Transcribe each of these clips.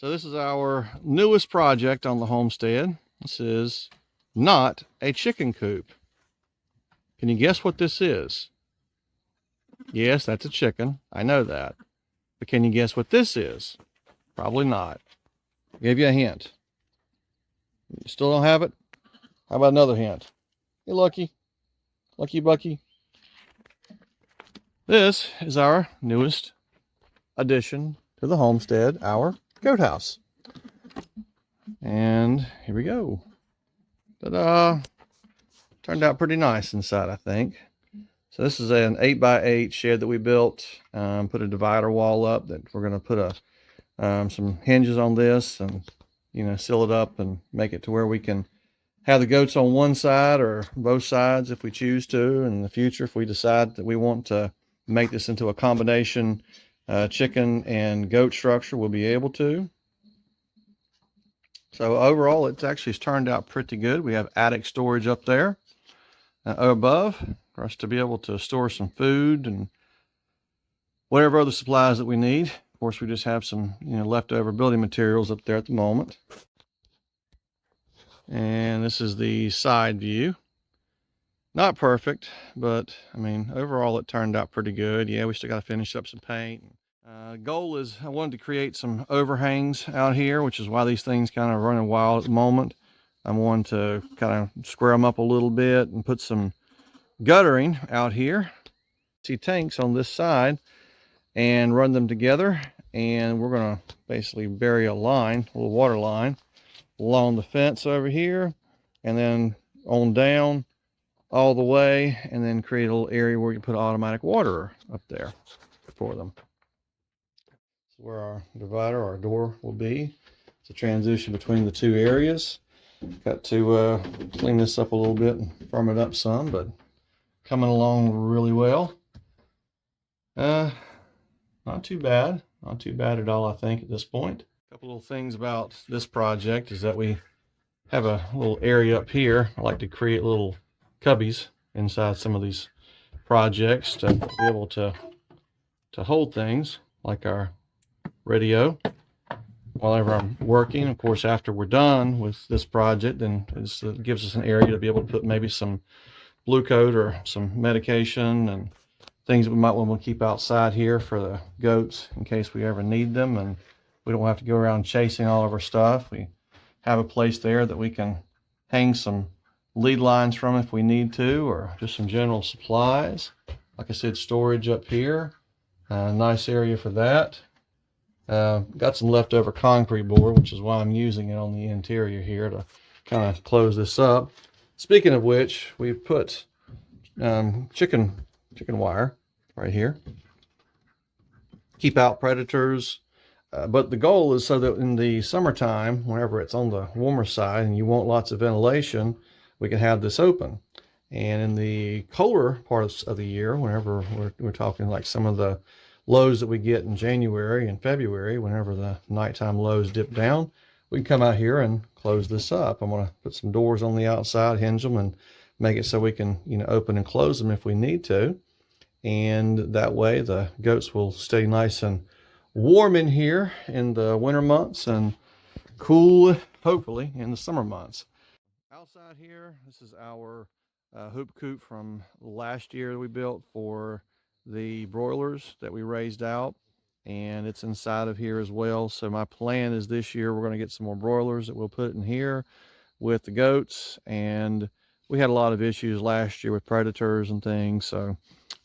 So this is our newest project on the homestead. This is not a chicken coop. Can you guess what this is? Yes, that's a chicken. I know that. But can you guess what this is? Probably not. I'll give you a hint. You still don't have it? How about another hint? You lucky? Lucky Bucky? This is our newest addition to the homestead, our goat house. And here we go. Ta-da! Turned out pretty nice inside, I think. So this is an 8x8 shed that we built. Put a divider wall up that we're going to put some hinges on this and seal it up and make it to where we can have the goats on one side or both sides if we choose to. In the future, if we decide that we want to make this into a combination chicken and goat structure, we'll be able to. So overall, it's actually turned out pretty good. We have attic storage up there above for us to be able to store some food and whatever other supplies that we need. Of course, we just have some leftover building materials up there at the moment. And this is the side view. Not perfect, but I mean, overall it turned out pretty good. Yeah, we still got to finish up some paint. Goal is I wanted to create some overhangs out here, which is why these things kind of running wild at the moment. I'm wanting to kind of square them up a little bit and put some guttering out here. See tanks on this side and run them together. And we're going to basically bury a line, a little water line along the fence over here and then on down all the way, and then create a little area where you put automatic water up there for them. That's where our divider, our door will be. It's a transition between the two areas. Got to clean this up a little bit and firm it up some, but coming along really well. Not too bad. Not too bad at all, I think, at this point. A couple little things about this project is that we have a little area up here. I like to create little cubbies inside some of these projects to be able to hold things like our radio whenever I'm working. Of course, after we're done with this project, then it gives us an area to be able to put maybe some blue coat or some medication and things that we might want to keep outside here for the goats in case we ever need them, and we don't have to go around chasing all of our stuff. We have a place there that we can hang some lead lines from if we need to, or just some general supplies. Like I said, storage up here. Nice area for that. Got some leftover concrete board, which is why I'm using it on the interior here to kind of close this up. Speaking of which, we've put chicken wire right here. Keep out predators. But the goal is so that in the summertime, whenever it's on the warmer side and you want lots of ventilation, we can have this open. And in the colder parts of the year, whenever we're talking like some of the lows that we get in January and February, whenever the nighttime lows dip down, we can come out here and close this up. I'm going to put some doors on the outside, hinge them, and make it so we can open and close them if we need to. And that way the goats will stay nice and warm in here in the winter months and cool, hopefully, in the summer months. Outside here, this is our hoop coop from last year that we built for the broilers that we raised out, and it's inside of here as well. So my plan is this year we're going to get some more broilers that we'll put in here with the goats, and we had a lot of issues last year with predators and things, so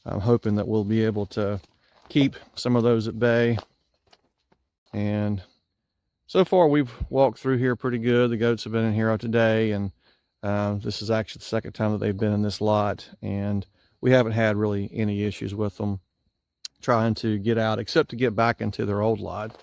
I'm hoping that we'll be able to keep some of those at bay. And so far we've walked through here pretty good. The goats have been in here today, and this is actually the second time that they've been in this lot, and we haven't had really any issues with them trying to get out, except to get back into their old lot.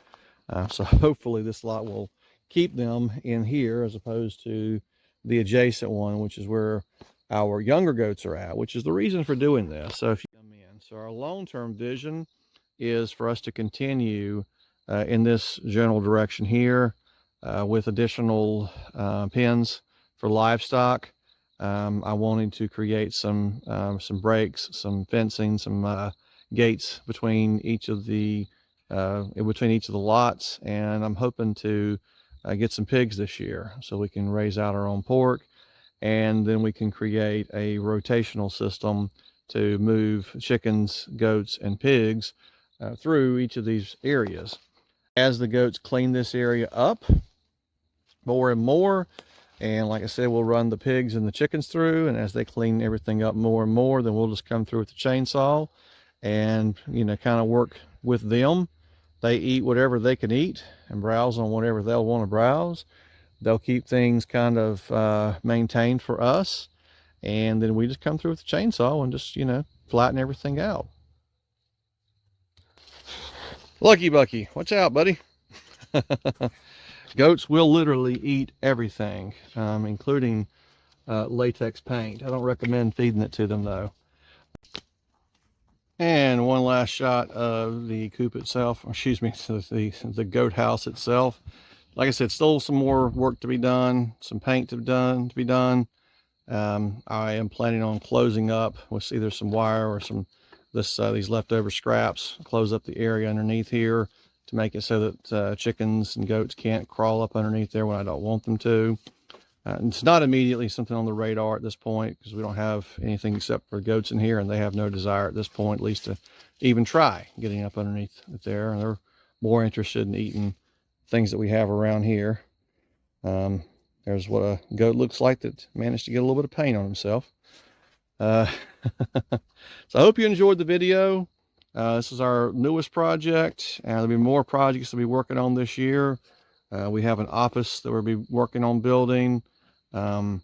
So hopefully this lot will keep them in here as opposed to the adjacent one, which is where our younger goats are at, which is the reason for doing this. So if you come in, so our long-term vision is for us to continue in this general direction here with additional pens for livestock. I wanted to create some breaks, some fencing, some gates between each of the in between each of the lots, and I'm hoping to get some pigs this year so we can raise out our own pork, and then we can create a rotational system to move chickens, goats, and pigs through each of these areas. As the goats clean this area up more and more, and like I said, we'll run the pigs and the chickens through, and as they clean everything up more and more, then we'll just come through with the chainsaw and, you know, kind of work with them. They eat whatever they can eat and browse on whatever they'll want to browse. They'll keep things kind of maintained for us, and then we just come through with the chainsaw and just, you know, flatten everything out. Lucky Bucky, watch out, buddy. Goats will literally eat everything, including latex paint. I don't recommend feeding it to them though. And one last shot of the coop itself, or excuse me, the goat house itself. Like I said, still some more work to be done, some paint to be done. I am planning on closing up with either some wire or some these leftover scraps, close up the area underneath here to make it so that chickens and goats can't crawl up underneath there when I don't want them to. It's not immediately something on the radar at this point because we don't have anything except for goats in here, and they have no desire at this point, at least to even try getting up underneath it there. And they're more interested in eating things that we have around here. There's what a goat looks like that managed to get a little bit of paint on himself. So I hope you enjoyed the video. This is our newest project, and there'll be more projects to be working on this year. We have an office that we'll be working on building. Not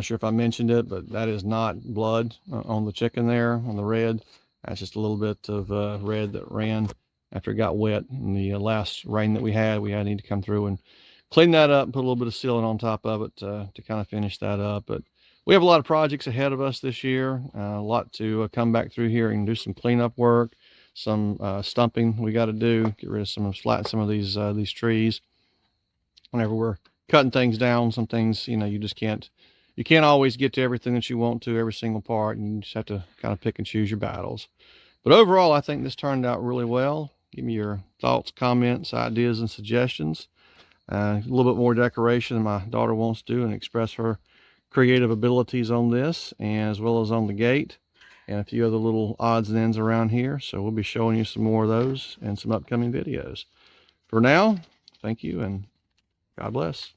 sure if I mentioned it, but that is not blood on the chicken there, on the red. That's just a little bit of red that ran after it got wet in the last rain that we had. We had to come through and clean that up and put a little bit of sealant on top of it to kind of finish that up. But we have a lot of projects ahead of us this year, a lot to come back through here and do some cleanup work, some stumping we got to do, get rid of flatten some of these trees. Whenever we're cutting things down, some things, you know, you can't always get to everything that you want to, every single part, and you just have to kind of pick and choose your battles. But overall, I think this turned out really well. Give me your thoughts, comments, ideas, and suggestions. A little bit more decoration than my daughter wants to do, and express her creative abilities on this, and as well as on the gate and a few other little odds and ends around here. So we'll be showing you some more of those in some upcoming videos. For now, thank you, and God bless.